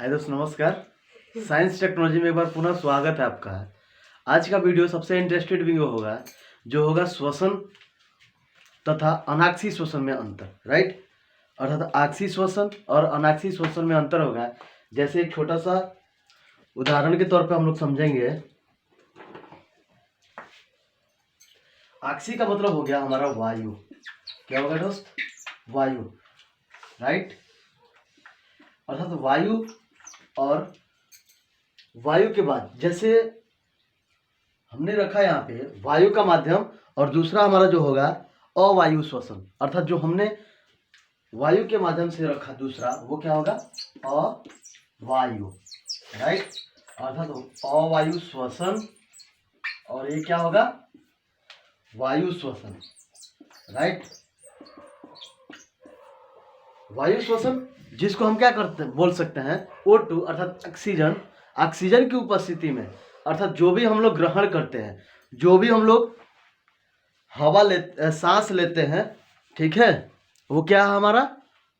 हाय दोस्त, नमस्कार। Science technology में एक बार पुनः स्वागत है आपका। आज का वीडियो सबसे इंटरेस्टेड वीडियो होगा जो होगा श्वसन तथा अनाक्षी श्वसन में अंतर, राइट। अर्थात आक्षी श्वसन और अनाक्षी श्वसन में अंतर होगा। जैसे एक छोटा सा उदाहरण के तौर पे हम लोग समझेंगे। आक्षी का मतलब हो गया हमारा वायु। क्या होगा दोस्त? वायु, राइट। अर्थात वायु और वायु के बाद जैसे हमने रखा यहाँ पे वायु का माध्यम, और दूसरा हमारा जो होगा अवायु श्वसन। अर्थात जो हमने वायु के माध्यम से रखा दूसरा, वो क्या होगा? अवायु, राइट। अर्थात अवायु श्वसन, और ये क्या होगा? वायु श्वसन, राइट। वायु श्वसन जिसको हम क्या करते हैं, बोल सकते हैं O2 अर्थात ऑक्सीजन। ऑक्सीजन की उपस्थिति में, अर्थात जो भी हम लोग ग्रहण करते हैं, जो भी हम लोग हवा सांस लेते हैं, ठीक है, वो क्या है हमारा?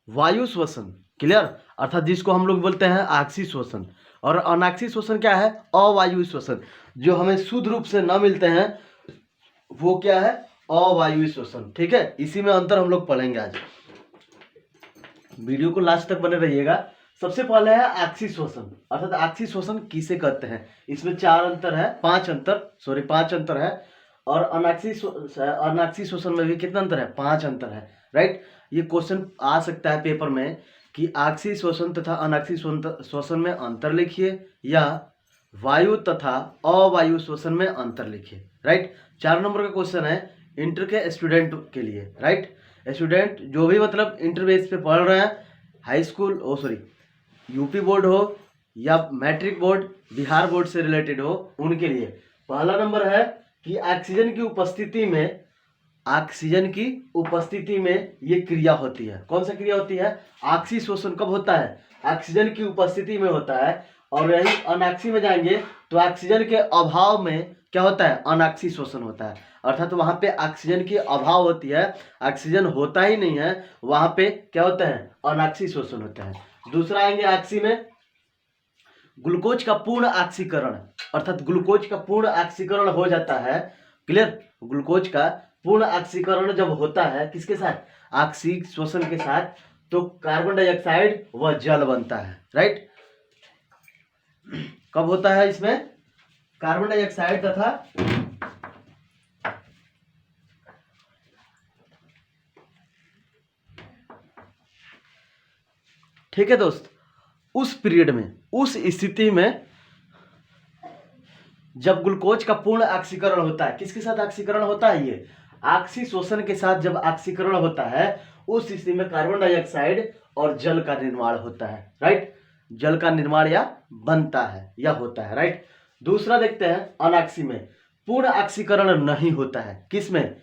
वायु श्वसन। क्लियर? अर्थात जिसको हम लोग बोलते हैं आक्षी श्वसन। और अनाक्षी श्वसन क्या है? अवायु श्वसन। जो हमें शुद्ध रूप से न मिलते हैं वो क्या है? अवायु श्वसन। ठीक है, इसी में अंतर हम लोग पढ़ेंगे आज। वीडियो को लास्ट तक बने रहिएगा। सबसे पहले है आक्षी श्वसन। अर्थात आक्षी श्वसन किसे कहते हैं? इसमें पांच अंतर है। और अनाक्षी श्वसन में भी कितना अंतर है? 5 अंतर है, राइट। ये क्वेश्चन आ सकता है पेपर में कि आक्षी श्वसन तथा अनाक्षी श्वसन में अंतर लिखिए, या वायु तथा अवायु श्वसन में अंतर लिखिए, राइट। 4 नंबर का क्वेश्चन है इंटर के स्टूडेंट के लिए, राइट। स्टूडेंट जो भी मतलब इंटर बेस पे पढ़ रहे हैं, हाई स्कूल यूपी बोर्ड हो या मैट्रिक बोर्ड, बिहार बोर्ड से रिलेटेड हो, उनके लिए पहला नंबर है कि ऑक्सीजन की उपस्थिति में ये क्रिया होती है। कौन सा क्रिया होती है? आक्षी श्वसन कब होता है? ऑक्सीजन की उपस्थिति में होता है। और यही अनाक्षी में जाएंगे तो ऑक्सीजन के अभाव में क्या होता है? अनाक्षी श्वसन होता है। अर्थात वहां पे ऑक्सीजन की अभाव होती है, ऑक्सीजन होता ही नहीं है, वहां पे क्या होता है? अनाक्षी श्वसन होता है। दूसरा आएंगे आक्षी में ग्लूकोज का पूर्ण ऑक्सीकरण। अर्थात ग्लूकोज का पूर्ण ऑक्सीकरण हो जाता है। क्लियर? ग्लूकोज का पूर्ण ऑक्सीकरण जब होता है किसके साथ? आक्षी श्वसन के साथ, तो कार्बन डाइऑक्साइड व जल बनता है, राइट। कब होता है इसमें? कार्बन डाइऑक्साइड तथा ठीक है दोस्त, उस पीरियड में, उस स्थिति में जब ग्लूकोज का पूर्ण ऑक्सीकरण होता है, किसके साथ ऑक्सीकरण होता है? ये आक्षी श्वसन के साथ जब ऑक्सीकरण होता है, उस स्थिति में कार्बन डाइऑक्साइड और जल का निर्माण होता है, राइट। जल का निर्माण या बनता है या होता है, राइट। दूसरा देखते हैं अनाक्षी में पूर्ण ऑक्सीकरण नहीं होता है। किसमें?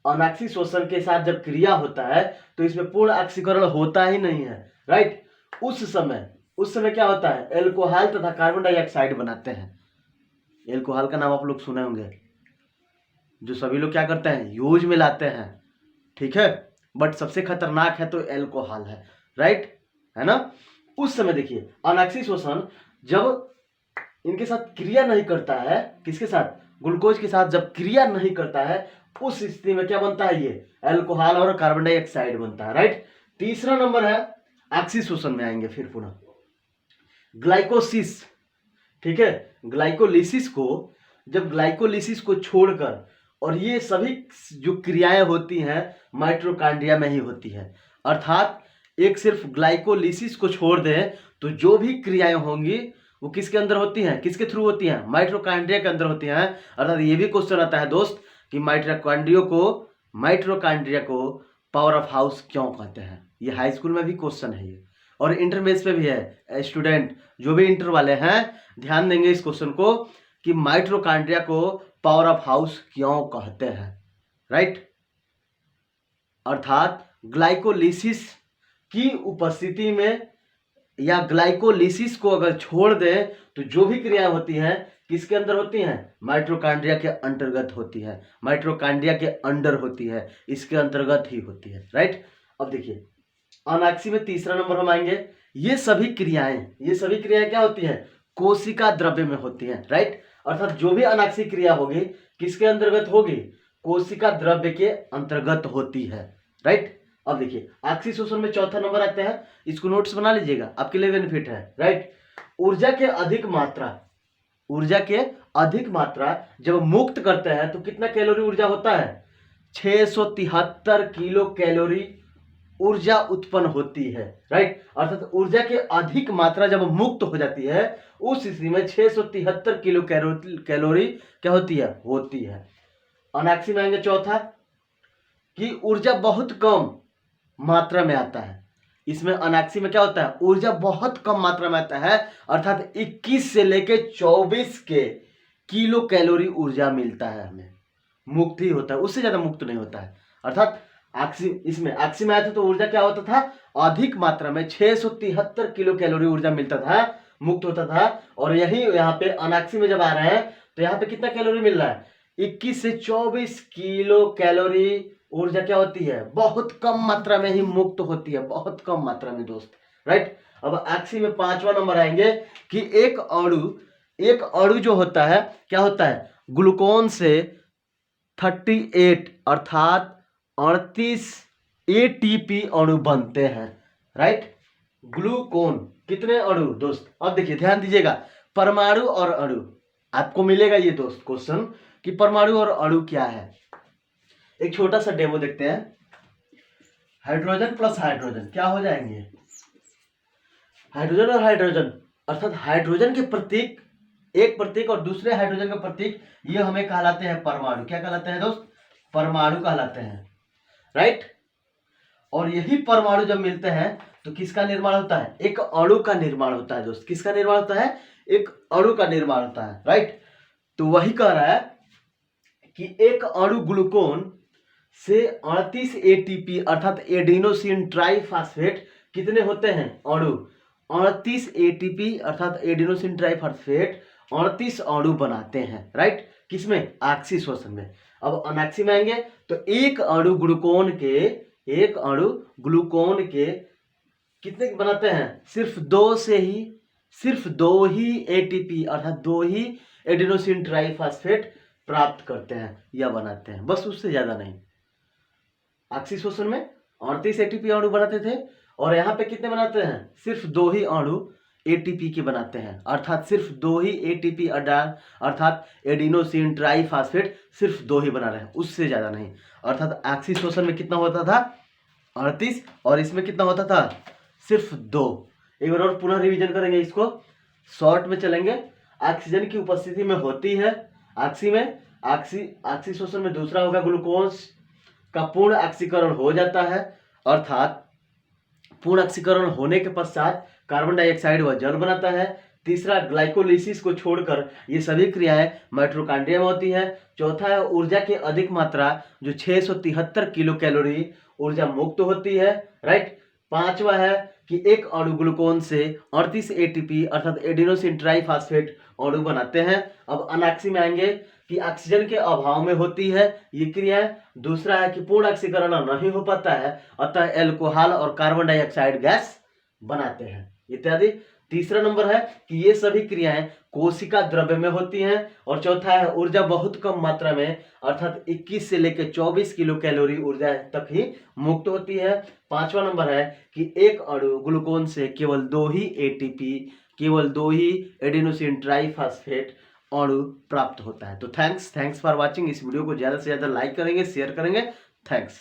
अनाक्षी श्वसन के साथ जब क्रिया होता है तो इसमें पूर्ण ऑक्सीकरण होता ही नहीं है, राइट। उस समय क्या होता है? एल्कोहल तथा कार्बन डाइऑक्साइड बनाते हैं। एल्कोहल का नाम आप लोग सुने होंगे, जो सभी लोग क्या करते हैं? यूज में लाते हैं, ठीक है। बट सबसे खतरनाक है तो एल्कोहल है, राइट, है ना। उस समय देखिए अनाक्षी श्वसन जब इनके साथ क्रिया नहीं करता है, किसके साथ? ग्लूकोज के साथ जब क्रिया नहीं करता है, उस स्थिति में क्या बनता है? ये एल्कोहल और कार्बन डाइऑक्साइड बनता है, राइट। तीसरा नंबर है आक्षी श्वसन में आएंगे फिर पुनः ग्लाइकोसिस, ठीक है। ग्लाइकोलिसिस को छोड़कर, और ये सभी जो क्रियाएं होती हैं माइटोकॉन्ड्रिया में ही होती है। अर्थात एक सिर्फ ग्लाइकोलिसिस को छोड़ दें तो जो भी क्रियाएं होंगी वो किसके अंदर होती हैं? किसके थ्रू होती हैं? माइटोकॉन्ड्रिया के अंदर होती हैं। अर्थात ये भी क्वेश्चन आता है दोस्त कि माइटोकॉन्ड्रिया को पावर ऑफ हाउस क्यों कहते हैं? ये हाई स्कूल में भी क्वेश्चन है ये, और इंटरमीडिएट पे भी है। स्टूडेंट जो भी इंटर वाले हैं ध्यान देंगे इस क्वेश्चन को कि माइटोकॉन्ड्रिया को पावर ऑफ हाउस क्यों कहते हैं, राइट। अर्थात ग्लाइकोलिसिस की उपस्थिति में या ग्लाइकोलिसिस को अगर छोड़ दें तो जो भी क्रियाएं होती हैं किसके अंदर होती हैं? माइटोकॉन्ड्रिया के अंतर्गत होती है, माइटोकॉन्ड्रिया के अंडर होती है, इसके अंतर्गत ही होती है, राइट। अब देखिए अनाक्सी में तीसरा नंबर हम आएंगे। ये सभी क्रियाएं क्या होती हैं? कोशिका द्रव्य में होती हैं, राइट। अर्थात जो भी अनाक्सी क्रिया होगी किसके अंतर्गत होगी? कोशिका द्रव्य के अंतर्गत होती है, राइट। अब देखिए आक्सी शोषण में चौथा नंबर आता है, इसको नोट्स बना लीजिएगा, आपके लिए बेनिफिट है, राइट। ऊर्जा के अधिक मात्रा जब मुक्त करते हैं तो कितना कैलोरी ऊर्जा होता है? 673 किलो कैलोरी ऊर्जा उत्पन्न होती है, राइट। अर्थात ऊर्जा की अधिक मात्रा जब मुक्त हो जाती है उस स्थिति में 673 किलो कैलोरी क्या होती है। अनाक्सी में आएंगे चौथा कि ऊर्जा बहुत कम मात्रा में आता है। इसमें अनाक्सी में क्या होता है? ऊर्जा बहुत कम मात्रा में आता है, अर्थात 21 से लेके 24 के किलो कैलोरी ऊर्जा मिलता है हमें, मुक्त ही होता है, उससे ज्यादा मुक्त नहीं होता है। अर्थात आक्सी में आया था तो ऊर्जा क्या होता था? अधिक मात्रा में 673 किलो कैलोरी ऊर्जा मिलता था, मुक्त होता था। और यही यहाँ पे अनाक्सी में जब आ रहे हैं तो यहाँ पे कितना कैलोरी मिल रहा है? 21 से 24 किलो कैलोरी ऊर्जा क्या होती है? बहुत कम मात्रा में ही मुक्त होती है, बहुत कम मात्रा में दोस्त, राइट। अब आक्सी में पांचवा नंबर आएंगे कि एक अणु जो होता है क्या होता है? ग्लूकोन से 38 अर्थात 38 एटीपी अणु बनते हैं, राइट। ग्लूकोन कितने अणु दोस्त? अब देखिए ध्यान दीजिएगा, परमाणु और अणु आपको मिलेगा ये दोस्त क्वेश्चन कि परमाणु और अणु क्या है। एक छोटा सा डेमो देखते हैं। हाइड्रोजन प्लस हाइड्रोजन क्या हो जाएंगे? हाइड्रोजन और हाइड्रोजन अर्थात हाइड्रोजन के प्रतीक, एक प्रतीक और दूसरे हाइड्रोजन का प्रतीक, ये हमें कहलाते हैं परमाणु। क्या कहलाते हैं दोस्त? परमाणु कहलाते हैं, राइट। और यही परमाणु जब मिलते हैं तो किसका निर्माण होता है? एक अणु का निर्माण होता है दोस्त। किसका निर्माण होता है? एक अणु का निर्माण होता है, राइट। तो वही कह रहा है कि एक अणु ग्लूकोन से 38 एटीपी अर्थात एडिनोसिन ट्राइफॉस्फेट कितने होते हैं? अणु 38 एटीपी अर्थात एडिनोसिन ट्राइफॉस्फेट 38 अणु बनाते हैं, राइट। किसमें? आक्सी श्वसन में। अब अनाक्सी में आएंगे तो एक अणु ग्लूकोन के कितने बनाते हैं? सिर्फ दो ही एटीपी अर्थात दो ही एडिनोसिन ट्राइफॉस्फेट प्राप्त करते हैं या बनाते हैं, बस उससे ज्यादा नहीं। आक्सी श्वसन में 38 एटीपी अणु बनाते थे और यहाँ पे कितने बनाते हैं? सिर्फ दो ही अणु एटीपी के बनाते हैं, अर्थात सिर्फ दो ही एटीपी अर्थात एडिनोसिन ट्राइफॉस्फेट सिर्फ दो ही बना रहे हैं, उससे ज्यादा नहीं। अर्थात आक्सी श्वसन में कितना होता था? 38 और इसमें कितना होता था? सिर्फ 2। एक बार और पुनः रिवीजन करेंगे, इसको शॉर्ट में चलेंगे। ऑक्सीजन की उपस्थिति में होती है आक्सी श्वसन में दूसरा होगा ग्लूकोज का पूर्ण ऑक्सीकरण हो जाता है, अर्थात पूर्ण ऑक्सीकरण होने के पश्चात कार्बन डाइऑक्साइड व जल बनाता है। तीसरा ग्लाइकोलिसिस को छोड़कर ये सभी क्रियाएं माइटोकॉन्ड्रिया में होती है। चौथा है ऊर्जा की अधिक मात्रा जो 673 किलो कैलोरी ऊर्जा मुक्त होती है, राइट। पांचवा है कि एक अणु ग्लूकोन से 38 एटीपी अर्थात एडिनोसिन ट्राइफॉस्फेट अणु बनाते हैं। अब अनाक्सी में आएंगे कि ऑक्सीजन के अभाव में होती है ये क्रिया। दूसरा है कि पूर्ण ऑक्सीकरण नहीं हो पाता है, अतः एल्कोहल और कार्बन डाइऑक्साइड गैस बनाते हैं इत्यादि। तीसरा नंबर है कि ये सभी क्रियाएं कोशिका द्रव्य में होती हैं। और चौथा है ऊर्जा बहुत कम मात्रा में अर्थात 21 से लेकर 24 किलो कैलोरी ऊर्जा तक ही मुक्त होती है। पांचवा नंबर है कि एक अणु ग्लूकोन से केवल दो ही एडिनोसिन ट्राइफॉस्फेट अणु प्राप्त होता है। तो थैंक्स फॉर वाचिंग। इस वीडियो को ज्यादा से ज्यादा लाइक करेंगे, शेयर करेंगे। थैंक्स।